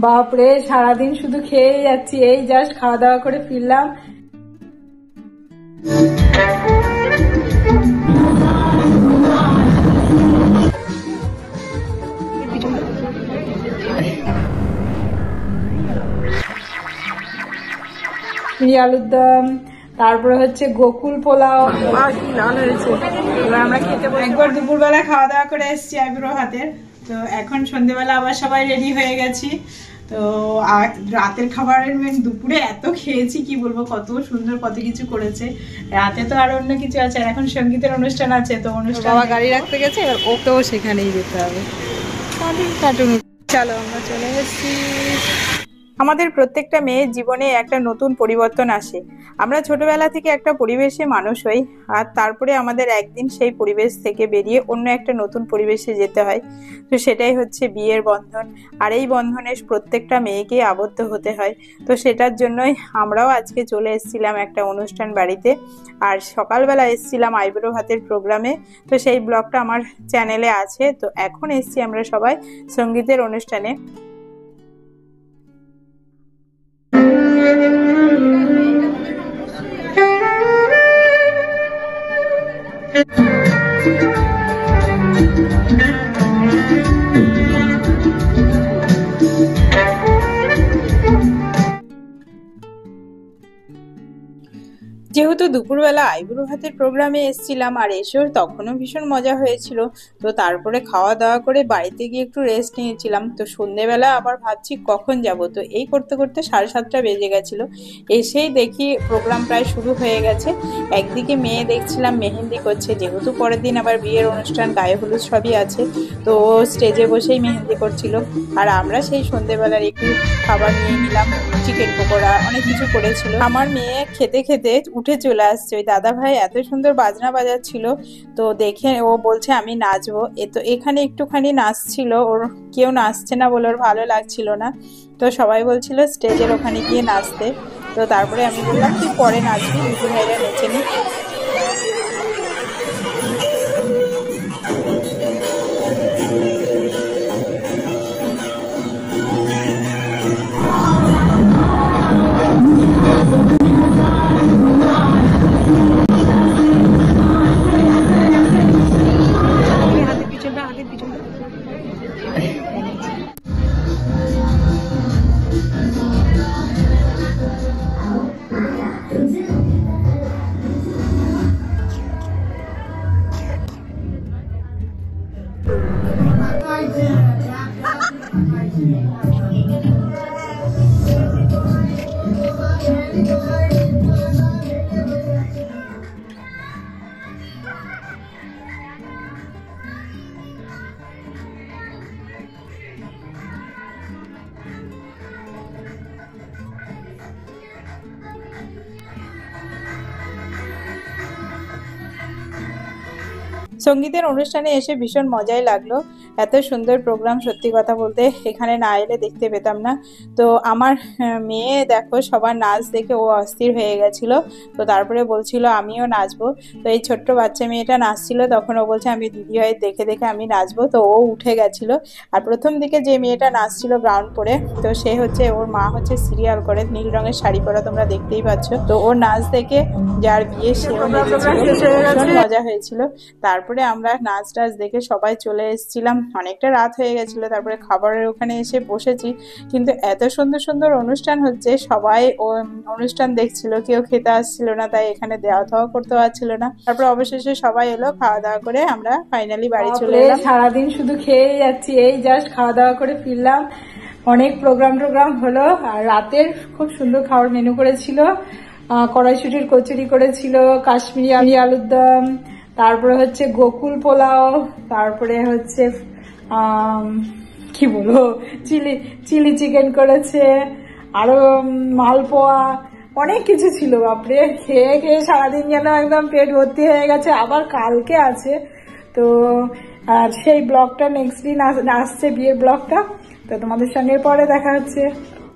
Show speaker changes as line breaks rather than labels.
বাপরে সারাদিন শুধু খেয়ে যাচ্ছি, এই জাস্ট খাওয়া দাওয়া করে ফিরলাম। আলুর দম, তারপরে হচ্ছে গোকুল পোলাও, লাল হয়েছে। এবার আমরা খেতে একবার দুপুরবেলা খাওয়া দাওয়া করে এসেছি আইবুড়ো হাতের। তো এখন সন্ধ্যেবেলা আবার সবাই রেডি হয়ে গেছি। তো রাতের খাবারের মেন দুপুরে এত খেয়েছি কি বলবো, কত সুন্দর কত কিছু করেছে। রাতে তো আর অন্য কিছু আছে, এখন সঙ্গীতের অনুষ্ঠান আছে। তো অনুষ্ঠান বাবা গাড়ি রাখতে গেছে, এবার ওকেও সেখানেই যেতে হবে। চলো আমরা চলে এসেছি। আমাদের প্রত্যেকটা মেয়ের জীবনে একটা নতুন পরিবর্তন আসে। আমরা ছোটবেলা থেকে একটা পরিবেশে মানুষ হই, আর তারপরে আমাদের একদিন সেই পরিবেশ থেকে বেরিয়ে অন্য একটা নতুন পরিবেশে যেতে হয়। তো সেটাই হচ্ছে বিয়ের বন্ধন, আর এই বন্ধনে প্রত্যেকটা মেয়েকে আবদ্ধ হতে হয়। তো সেটার জন্যই আমরাও আজকে চলে এসেছিলাম একটা অনুষ্ঠান বাড়িতে, আর সকালবেলা এসেছিলাম আইবুড়ো ভাতের প্রোগ্রামে। তো সেই ব্লগটা আমার চ্যানেলে আছে। তো এখন এসেছি আমরা সবাই সঙ্গীতের অনুষ্ঠানে। যেহেতু দুপুরবেলা আইবুড়ো ভাতের প্রোগ্রামে এসেছিলাম, আর এসেও তখনও ভীষণ মজা হয়েছিল। তো তারপরে খাওয়া দাওয়া করে বাড়িতে গিয়ে একটু রেস্ট নিয়েছিলাম। তো সন্ধেবেলা আবার ভাবছি কখন যাব। তো এই করতে করতে 7:30টা বেজে গেছিল। এসেই দেখি প্রোগ্রাম প্রায় শুরু হয়ে গেছে। একদিকে মেয়ে দেখছিলাম মেহেন্দি করছে, যেহেতু পরের দিন আবার বিয়ের অনুষ্ঠান, গায়ে হলুদ সবই আছে। তো স্টেজে বসেই মেহেন্দি করছিল। আর আমরা সেই সন্ধেবেলার একটু খাবার নিয়ে নিলাম, চিকেন পকোড়া, অনেক কিছু করেছিল। আমার মেয়ে খেতে খেতে উঠে চলে আসছে। ওই দাদা ভাই এত সুন্দর বাজনা বাজাচ্ছিল, তো দেখে ও বলছে আমি নাচবো। তো এখানে একটুখানি নাচছিল, ওর কেউ নাচছে না বলে ওর ভালো লাগছিল না। তো সবাই বলছিল স্টেজের ওখানে গিয়ে নাচতে। তো তারপরে আমি বললাম তুই পরে নাচবি, দিদি ভাইরা নেচে নি। সঙ্গীতের অনুষ্ঠানে এসে ভীষণ মজাই লাগলো। এত সুন্দর প্রোগ্রাম, সত্যি কথা বলতে এখানে না এলে দেখতে পেতাম না। তো আমার মেয়ে দেখো সবার নাচ দেখে ও অস্থির হয়ে গেছিল। তো তারপরে বলছিল আমিও নাচবো। তো এই ছোট্ট বাচ্চা মেয়েটা নাচছিল, তখন ও বলছে আমি দিদি ভাই দেখে দেখে আমি নাচবো। তো ও উঠে গেছিল। আর প্রথম দিকে যে মেয়েটা নাচছিল গাউন পরে, তো সে হচ্ছে ওর মা হচ্ছে সিরিয়াল করে, নীল রঙের শাড়ি পরা, তোমরা দেখতেই পাচ্ছ। তো ওর নাচ দেখে যার বিয়ে সেও নেচেছিল, ভীষণ মজা হয়েছিল। তারপরে আমরা নাচ টাচ দেখে সবাই চলে এসেছিলাম, অনেকটা রাত হয়ে গেছিল। তারপরে খাবারের ওখানে এসে বসেছি, কিন্তু এত সুন্দর সুন্দর অনুষ্ঠান হচ্ছে, সবাই অনুষ্ঠান দেখছিল, কেউ খেতে আসছিল না, তাই এখানে দেওয়া থাওয়া করতে পারছিল না। তারপরে অবশেষে সবাই এলো, খাওয়া দাওয়া করে আমরা ফাইনালি বাড়ি চলে এলাম। সারাদিন শুধু খেয়ে যাচ্ছি, এই জাস্ট খাওয়া দাওয়া করে ফিরলাম। অনেক প্রোগ্রাম হলো, আর রাতের খুব সুন্দর খাওয়ার মেনু করেছিল। কড়াইশুটির কচুরি করেছিল, কাশ্মীরি আলুর দম, তারপরে হচ্ছে গোকুল পোলাও, তারপরে হচ্ছে কি বলবো চিলি চিকেন করেছে, আরো মালপোয়া, অনেক কিছু ছিল। বাপরে খেয়ে খেয়ে সারাদিন যেন একদম পেট ভর্তি হয়ে গেছে। আবার কালকে আছে। তো আর সেই ব্লগটা নেক্সট দিন আসছে, বিয়ের ব্লগটা। তো তোমাদের সঙ্গে পরে দেখা হচ্ছে।